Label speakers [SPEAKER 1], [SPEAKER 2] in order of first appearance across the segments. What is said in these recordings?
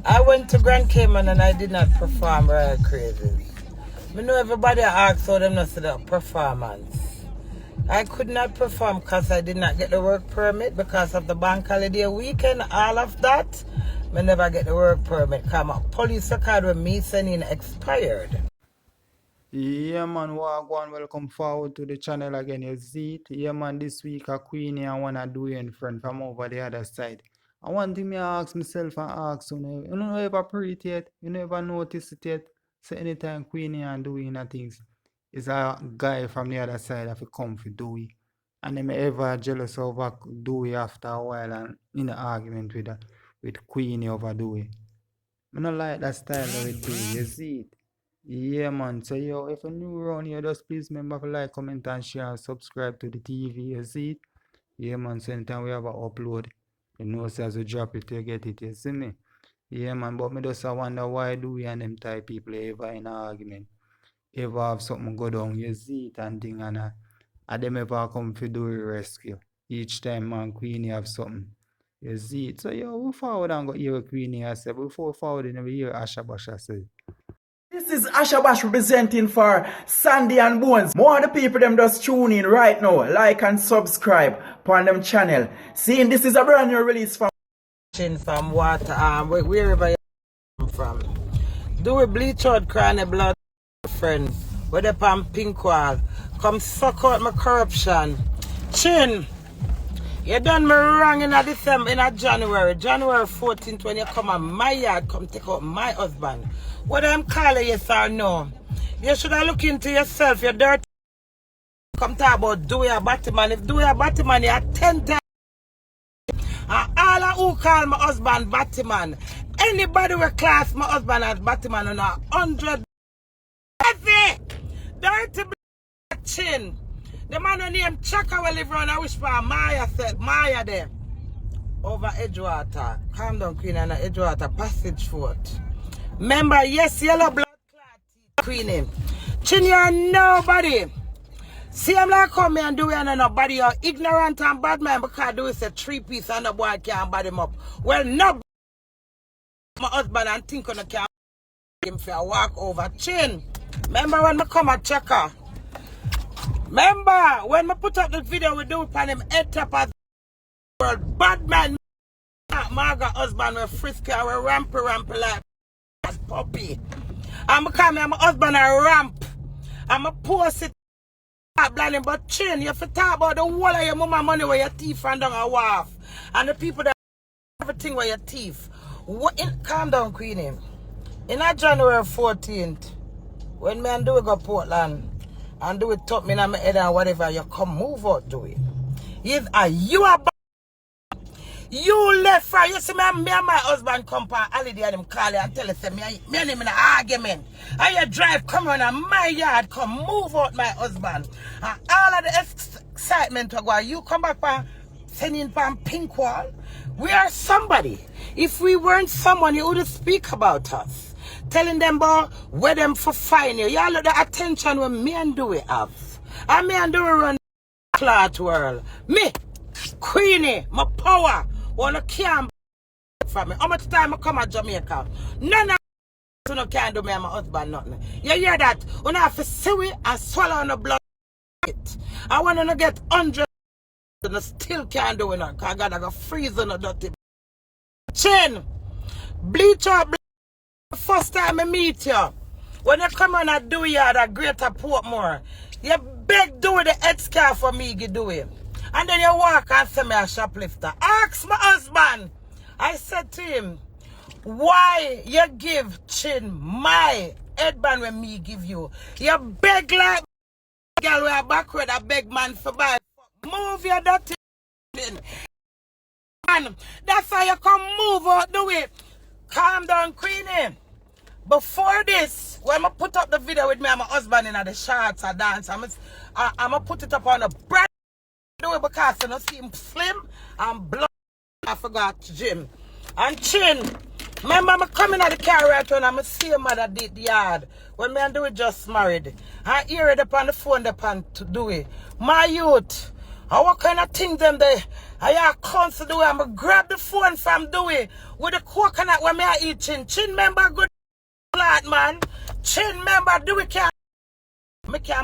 [SPEAKER 1] I went to Grand Cayman and I did not perform Royal Crazes. I know everybody asks how them not see the performance. I could not perform because I did not get the work permit because of the bank holiday weekend, all of that. I never get the work permit because my police record with me sending expired.
[SPEAKER 2] Yeah man, Wagwan, welcome forward to the channel again. You see it? Yeah man, this week a Queenie I wanna do in front from over the other side. And one thing me ask myself and ask you know ever pray it yet? You never notice it yet? So anytime Queenie and doing things, is a guy from the other side have to come for Dewey. And them ever jealous over Dewey after a while and in an argument with Queenie over Dewey. I don't like that style that we do, you see it? Yeah man, so yo, if you're new around here, just please remember to like, comment and share and subscribe to the TV, you see it? Yeah man, so anytime we have an upload, you know, so as we drop it, you get it, you see me? Yeah man, but me just wonder why do we and them type people ever in an argument? Ever have something go down, you see it and thing and them ever come for do a rescue. Each time man, Queenie have something. You see it. So yo, we forward and go hear what Queenie has said. Before forward, we hear Asha Basha say.
[SPEAKER 3] This is Asha Bash representing for Sandy and Bones. More of the people them just tune in right now. Like and subscribe on them channel. Seeing this is a brand new release from
[SPEAKER 1] water, wherever you come from. Do a bleach out cranny blood friends. Where they pan pink wall. Come suck out my corruption. Chin. You done me wrong in a December, in a January 14th when you come on my yard, come take out my husband. Whether I'm calling yes or no, you should have looked into yourself, you dirty. Come talk about Dewey Bvtty man. If Dewey Bvtty man, you're 10 times. And all of who call my husband Bvtty man, anybody will class my husband as Bvtty man on 100. Dirty chin. The man who named Chaka will live around, I wish for Maya said, Maya there. Over Edgewater. Calm down, Queen, and Edgewater, Passage Fort. Remember, yes, yellow blood clot, Queenie. Chin, you're nobody. See, I'm like, come here and do it, and nobody. You're ignorant and bad man because do is a 3-piece and the boy can't bad him up. Well, no, my husband and think on the can him for a walk over. Chin, remember when I come at Chaka? Remember, when I put up the video we do upon him head top as world bad man, Margaret husband with frisky and we rampy like a puppy. I'm come here, my husband a ramp. I'm a post it blinding, but Chin, you have to talk about the whole of your mama money where your teeth and down a wharf. And the people that everything where your teeth. What in calm down, Queenie. In a January 14th, when me and Dewey go Portland, and do it top me in my head and whatever, you come move out, do it. Yes, you are you left for you see me and my husband come for holiday and him call you and tell us me and him in an argument. And you drive come on and my yard, come move out my husband. And all of the excitement to go, you come back for sending from pink wall. We are somebody. If we weren't someone, you would speak about us. Telling them about where them for fine you. Y'all the attention when me and Dewey have. And me and Dewey run the clot world. Me, Queenie, my power, wanna camp for me. How much time I come to Jamaica? None of you can do me and my husband nothing. You hear that? When I have to see it and swallow on the blood. I want to get 100 and I still can't do it now. Because I got freeze on the dirty. Chin, bleach up. First time I meet you, when you come on and do you at a Greater Portmore, you beg do the head scarf for me to do it. And then you walk and say me a shoplifter. Ask my husband. I said to him, why you give Chin my headband when me give you? You beg like girl with a backward a beg man for buy. Move your dirty man. That's how you come move out do it. Calm down, Queenie. Before this, when I put up the video with me and my husband in the shorts or dance, I'm gonna put it up on a brand new because you know see him slim and blood. I forgot Jim. And Chin, remember me coming at the car right when I'm see him at the yard. When me and Dewey just married. I hear it up on the phone upon to do it. My youth, what kind of things them they I counsel Dewey. I'm going to grab the phone from Dewey with the coconut when I eat chin. Chin member good flat, man. Chin member Dewey can't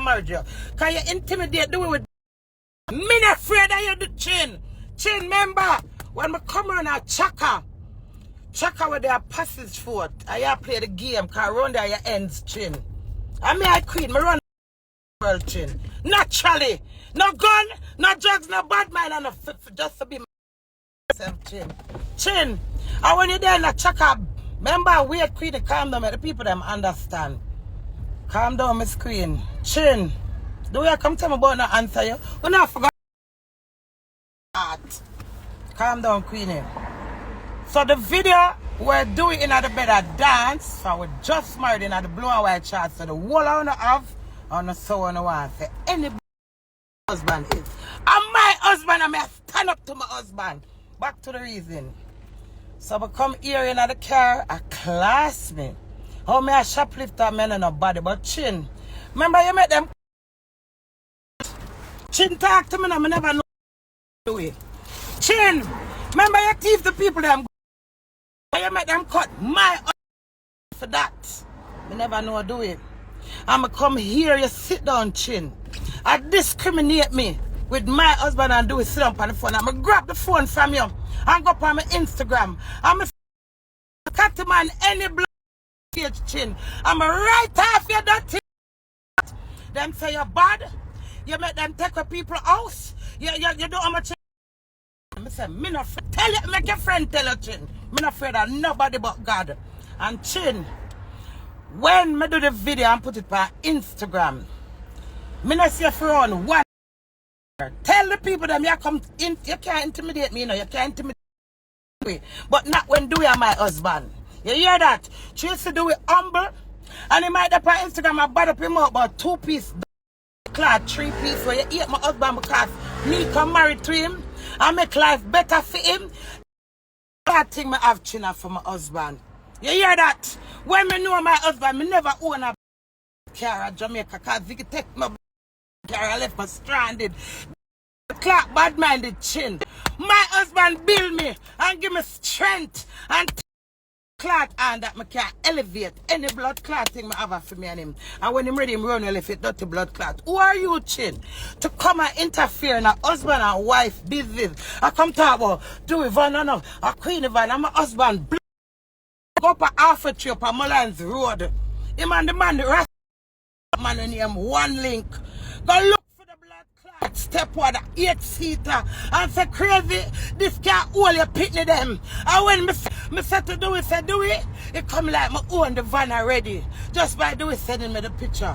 [SPEAKER 1] marry you. Can you intimidate Dewey with me not afraid of you the chin. Chin member. When I come around a chaka with their passage foot. I play the game because around there your ends chin. I mean I queen, me run world chin. Naturally. No gun, no drugs, no bad mind, and no just to be myself chin. Chin. And when you're there in a chaka, remember weird queen, calm down, the people them understand. Calm down, Miss Queen. Chin. Do you come tell me about no answer you? We not forgot. Calm down, Queenie. So the video we're doing in the bed a dance, so we're just married in the blue and white chart. So the whole I wanna have, I wanna so I want to say any husband is. And my husband, I may stand up to my husband. Back to the reason. So we come here in the car, a class me. How me a shoplifter men and nobody but chin. Remember you met them chin talk to me and I never know do it. Chin, remember you thief the people them you make them cut my for that. I never know do it. I'ma come here, you sit down, chin. I discriminate me with my husband and do it sit up on the phone. I'ma grab the phone from you and go up on my Instagram. I'ma cut him on any blood page chin. I'ma write off your dirty. Them say you're bad. You make them take a people house. You do how much. I say, me not tell you, make your friend tell you, chin. Me not afraid of nobody but God. And chin, when me do the video and put it on Instagram, me not say for on one. Tell the people them you come in, you can't intimidate me, you know, you can't intimidate me. But not when Dewey and my husband. You hear that? She used to do it humble. And he might up on Instagram and bad up him out about 2-piece clad 3-piece where you eat my husband because me come married to him and make life better for him. That thing me have china for my husband. You hear that? When me know my husband, me never own a car at Jamaica because he could take my car and left me stranded. Clark bad-minded chin. My husband build me and give me strength and clot and that I can elevate any blood clot thing I have for me and him. And when him ready, him run if it dirty blood clot. Who are you, chin? To come and interfere in a husband and wife business. I come talk about Dewey Van, no, a Queenie Van, and my husband go up a half a tree up a Mullins Road. Him and the man, the rest man in him, one link. Go look for the blood clot. Step one, 8-seater. And say crazy, this can't hold your pitney them. And when me said to Dewey, say Dewey, it come like me own the van already. Just by Dewey sending me the picture.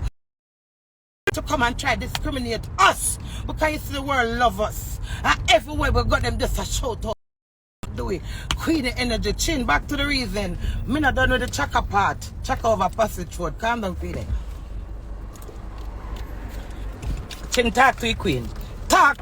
[SPEAKER 1] To come and try to discriminate us. Because you see the world love us. And everywhere we got them just a shout out. Dewey Queenie energy chin. Back to the reason. Me not done with the chaka part. Chaka over passage road. Calm down, Queenie. Chin, talk to you, Queen. Talk.